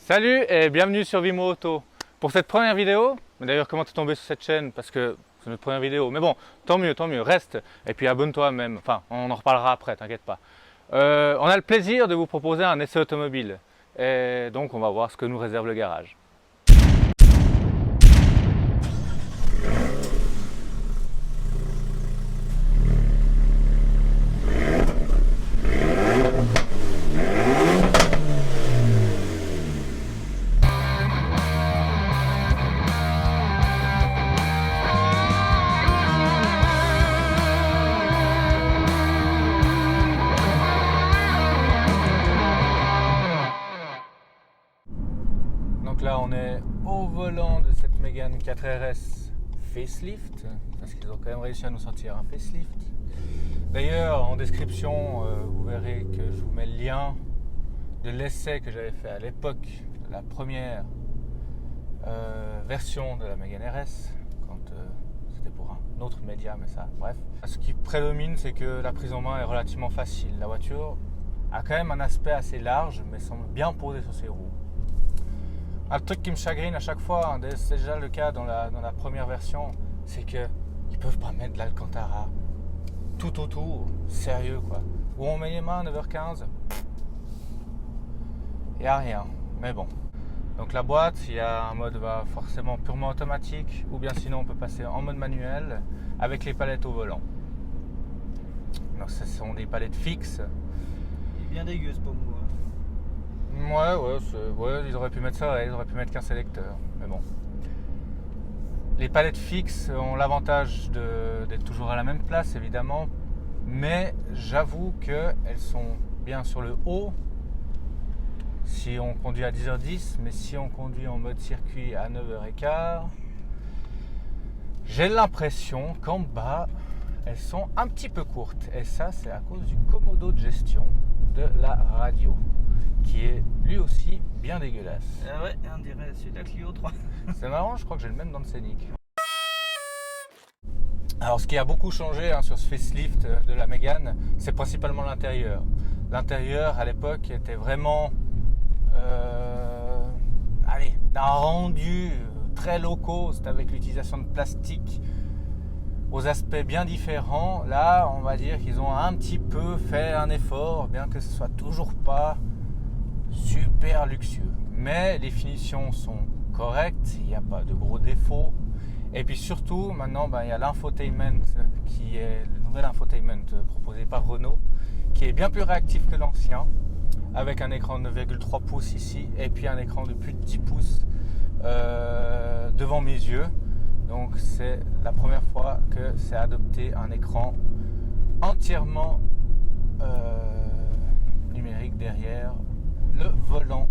Salut et bienvenue sur Vimo Auto. Pour cette première vidéo, d'ailleurs comment t'es tombé sur cette chaîne parce que c'est notre première vidéo, mais bon, tant mieux, reste et puis abonne-toi même, enfin on en reparlera après, t'inquiète pas. On a le plaisir de vous proposer un essai automobile et donc on va voir ce que nous réserve le garage. Donc là on est au volant de cette Mégane 4RS facelift, parce qu'ils ont quand même réussi à nous sortir un facelift. D'ailleurs en description vous verrez que je vous mets le lien de l'essai que j'avais fait à l'époque de la première version de la Mégane RS, quand c'était pour un autre média, mais ça, bref. Ce qui prédomine, c'est que la prise en main est relativement facile. La voiture a quand même un aspect assez large, mais semble bien posée sur ses roues. Un truc qui me chagrine à chaque fois, hein, c'est déjà le cas dans la première version, c'est qu'ils ne peuvent pas mettre de l'Alcantara tout autour, sérieux quoi. Où on met les mains à 9h15, il n'y a rien, mais bon. Donc la boîte, il y a un mode forcément purement automatique, ou bien sinon on peut passer en mode manuel avec les palettes au volant. Donc ce sont des palettes fixes. Il est bien dégueu ce pommeau. Ouais, ils auraient pu mettre ça, ils auraient pu mettre qu'un sélecteur, mais bon. Les palettes fixes ont l'avantage d'être toujours à la même place évidemment, mais j'avoue qu'elles sont bien sur le haut si on conduit à 10h10, mais si on conduit en mode circuit à 9h15, j'ai l'impression qu'en bas, elles sont un petit peu courtes. Et ça, c'est à cause du commodo de gestion de la radio, qui est lui aussi bien dégueulasse. Ouais, on dirait celui de la Clio 3. C'est marrant, je crois que j'ai le même dans le Scénic. Alors ce qui a beaucoup changé sur ce facelift de la Mégane, c'est principalement l'intérieur. L'intérieur à l'époque était vraiment d'un rendu très low cost avec l'utilisation de plastique aux aspects bien différents. Là on va dire qu'ils ont un petit peu fait un effort, bien que ce soit toujours pas super luxueux, mais les finitions sont correctes, il n'y a pas de gros défauts. Et puis surtout maintenant il y a l'infotainment qui est le nouvel infotainment proposé par Renault, qui est bien plus réactif que l'ancien, avec un écran de 9,3 pouces ici et puis un écran de plus de 10 pouces devant mes yeux. Donc c'est la première fois que c'est adopté un écran entièrement numérique derrière le volant.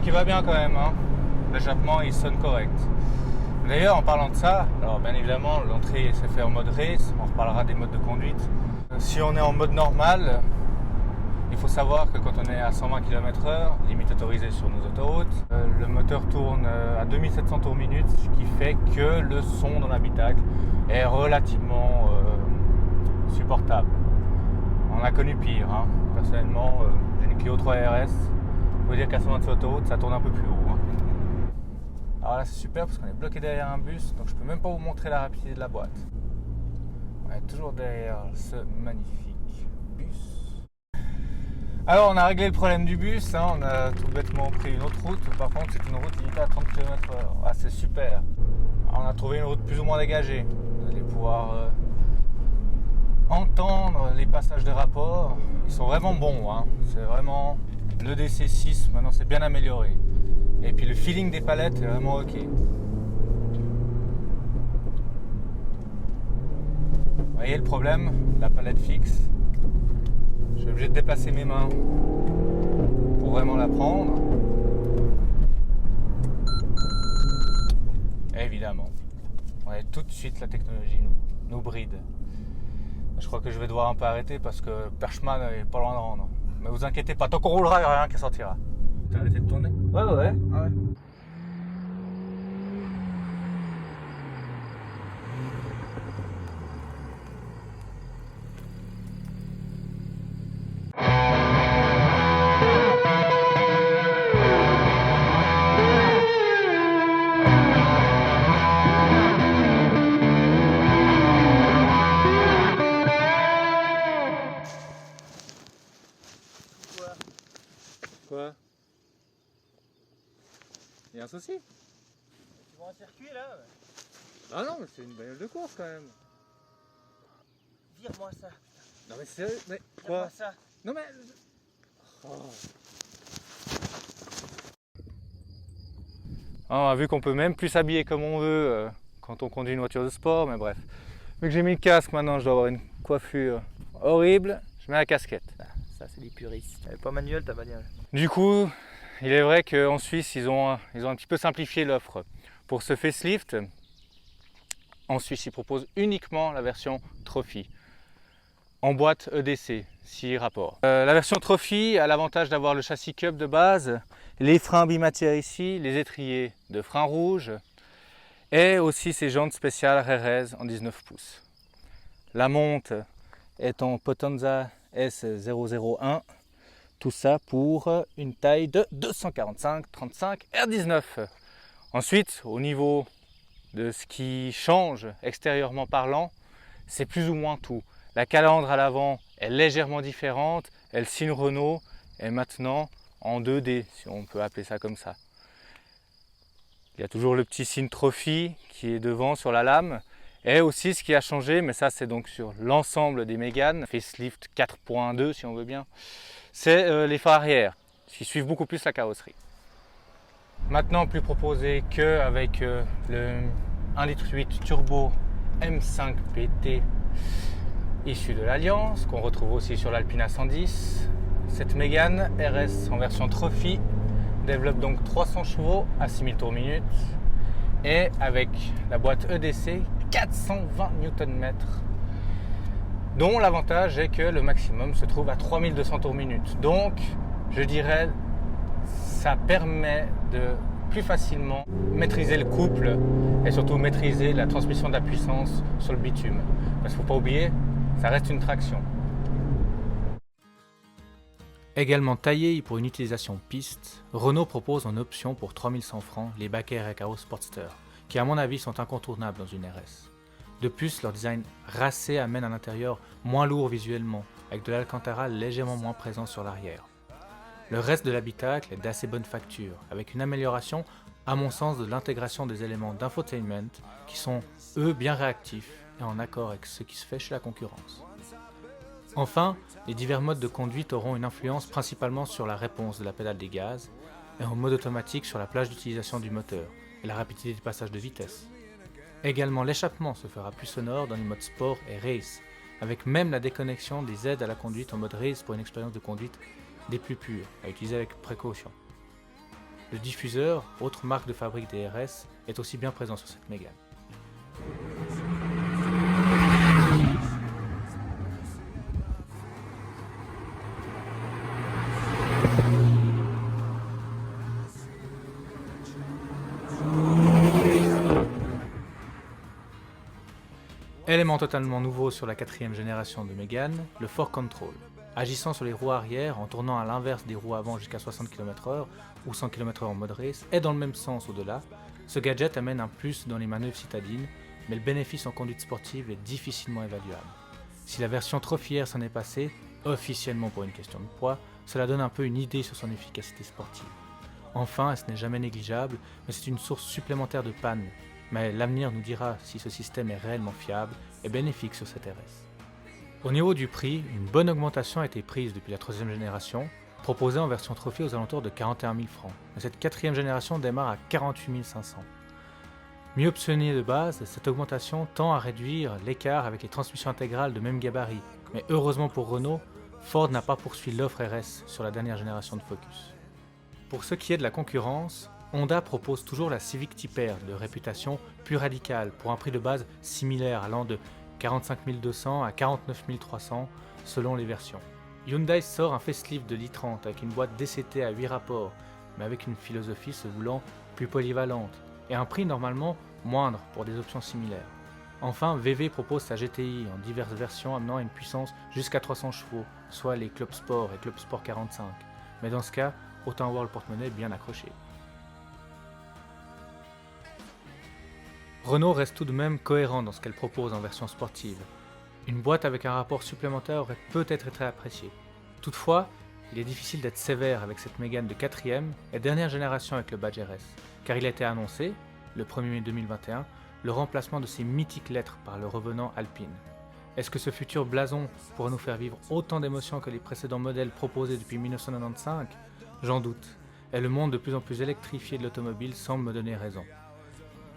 Qui va bien quand même, hein. L'échappement il sonne correct. D'ailleurs en parlant de ça, alors bien évidemment l'entrée s'est fait en mode race, on reparlera des modes de conduite. Si on est en mode normal, il faut savoir que quand on est à 120 km/h, limite autorisée sur nos autoroutes, le moteur tourne à 2700 tours minute, ce qui fait que le son dans l'habitacle est relativement supportable. On a connu pire, hein. Personnellement j'ai une Clio 3 RS. Il faut dire qu'à 120 sur l'autoroute, ça tourne un peu plus haut. Alors là, c'est super parce qu'on est bloqué derrière un bus, donc je peux même pas vous montrer la rapidité de la boîte. On est toujours derrière ce magnifique bus. Alors, on a réglé le problème du bus, hein, on a tout bêtement pris une autre route. Par contre, c'est une route limitée à 30 km/h. Ah, c'est super. Alors, on a trouvé une route plus ou moins dégagée. Vous allez pouvoir entendre les passages de rapport. Ils sont vraiment bons, hein. C'est vraiment... Le DC6 maintenant c'est bien amélioré. Et puis le feeling des palettes est vraiment ok. Vous voyez le problème, la palette fixe. Je suis obligé de déplacer mes mains pour vraiment la prendre. Et évidemment, ouais, tout de suite la technologie nous bride. Je crois que je vais devoir un peu arrêter parce que Perchman est pas loin de rendre. Mais vous inquiétez pas, tant qu'on roulera, il n'y a rien qui sortira. T'as arrêté de tourner? Ouais. Ah ouais. Il y a un souci? Tu vois un circuit là? Ah non, mais c'est une bagnole de course quand même. Vire-moi ça. Non mais sérieux, mais Vire-moi quoi? ça. Non mais... Oh. On a vu qu'on peut même plus s'habiller comme on veut quand on conduit une voiture de sport, mais bref. Vu que j'ai mis le casque maintenant, je dois avoir une coiffure horrible, je mets la casquette. Ça c'est des puristes. Elle est pas manuelle ta bagnole. Du coup, il est vrai qu'en Suisse, ils ont un petit peu simplifié l'offre. Pour ce facelift, en Suisse, ils proposent uniquement la version Trophy, en boîte EDC, 6 rapports. La version Trophy a l'avantage d'avoir le châssis Cup de base, les freins bimatières ici, les étriers de freins rouges, et aussi ces jantes spéciales RRS en 19 pouces. La monte est en Potenza S001, tout ça pour une taille de 245/35 R19. Ensuite, au niveau de ce qui change extérieurement parlant, c'est plus ou moins tout. La calandre à l'avant est légèrement différente, et le signe Renault est maintenant en 2D, si on peut appeler ça comme ça. Il y a toujours le petit signe Trophy qui est devant sur la lame. Et aussi ce qui a changé, mais ça c'est donc sur l'ensemble des Mégane, facelift 4.2 si on veut bien, c'est les phares arrière, qui suivent beaucoup plus la carrosserie. Maintenant plus proposé qu'avec le 1,8 litre turbo M5 PT issu de l'Alliance, qu'on retrouve aussi sur l'Alpina 110. Cette Mégane RS en version Trophy développe donc 300 chevaux à 6000 tours minute et avec la boîte EDC 420 Nm, dont l'avantage est que le maximum se trouve à 3200 tours minute. Donc je dirais ça permet de plus facilement maîtriser le couple et surtout maîtriser la transmission de la puissance sur le bitume. Parce qu'il ne faut pas oublier, ça reste une traction. Également taillé pour une utilisation piste, Renault propose en option pour 3100 francs les Baquet Recaro Sportster, qui à mon avis sont incontournables dans une RS. De plus, leur design racé amène un intérieur moins lourd visuellement, avec de l'Alcantara légèrement moins présent sur l'arrière. Le reste de l'habitacle est d'assez bonne facture, avec une amélioration, à mon sens, de l'intégration des éléments d'infotainment qui sont, eux, bien réactifs et en accord avec ce qui se fait chez la concurrence. Enfin, les divers modes de conduite auront une influence principalement sur la réponse de la pédale des gaz et en mode automatique sur la plage d'utilisation du moteur et la rapidité du passage de vitesse. Également, l'échappement se fera plus sonore dans les modes sport et race, avec même la déconnexion des aides à la conduite en mode race pour une expérience de conduite des plus pures, à utiliser avec précaution. Le diffuseur, autre marque de fabrique des RS, est aussi bien présent sur cette Mégane. Élément totalement nouveau sur la 4e génération de Mégane, le Fork Control. Agissant sur les roues arrière en tournant à l'inverse des roues avant jusqu'à 60 km/h ou 100 km/h en mode race et dans le même sens au-delà, ce gadget amène un plus dans les manœuvres citadines, mais le bénéfice en conduite sportive est difficilement évaluable. Si la version trophière s'en est passée, officiellement pour une question de poids, cela donne un peu une idée sur son efficacité sportive. Enfin, et ce n'est jamais négligeable, mais c'est une source supplémentaire de panne. Mais l'avenir nous dira si ce système est réellement fiable et bénéfique sur cette RS. Au niveau du prix, une bonne augmentation a été prise depuis la 3e génération, proposée en version Trophy aux alentours de 41 000 francs. Mais cette 4e génération démarre à 48 500. Mieux optionnée de base, cette augmentation tend à réduire l'écart avec les transmissions intégrales de même gabarit. Mais heureusement pour Renault, Ford n'a pas poursuivi l'offre RS sur la dernière génération de Focus. Pour ce qui est de la concurrence, Honda propose toujours la Civic Type R de réputation plus radicale pour un prix de base similaire allant de 45 200 à 49 300 selon les versions. Hyundai sort un facelift de l'i30 avec une boîte DCT à 8 rapports mais avec une philosophie se voulant plus polyvalente et un prix normalement moindre pour des options similaires. Enfin, VV propose sa GTI en diverses versions amenant à une puissance jusqu'à 300 chevaux, soit les Club Sport et Club Sport 45. Mais dans ce cas, autant avoir le porte-monnaie bien accroché. Renault reste tout de même cohérent dans ce qu'elle propose en version sportive. Une boîte avec un rapport supplémentaire aurait peut-être été appréciée. Toutefois, il est difficile d'être sévère avec cette Mégane de 4e et dernière génération avec le badge RS, car il a été annoncé, le 1er mai 2021, le remplacement de ces mythiques lettres par le revenant Alpine. Est-ce que ce futur blason pourra nous faire vivre autant d'émotions que les précédents modèles proposés depuis 1995 ? J'en doute, et le monde de plus en plus électrifié de l'automobile semble me donner raison.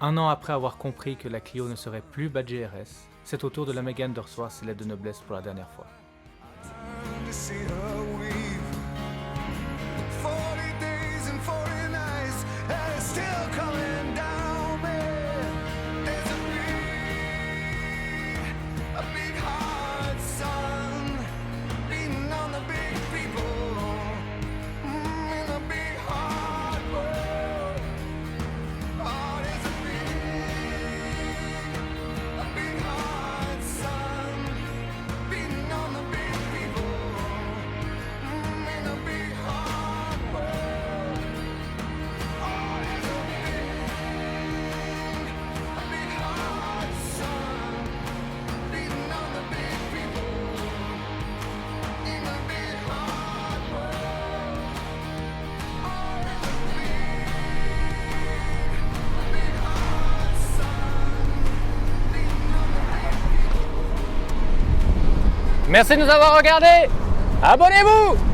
Un an après avoir compris que la Clio ne serait plus badgée RS, c'est au tour de la Mégane de recevoir ses lettres de noblesse pour la dernière fois. Merci de nous avoir regardés. Abonnez-vous!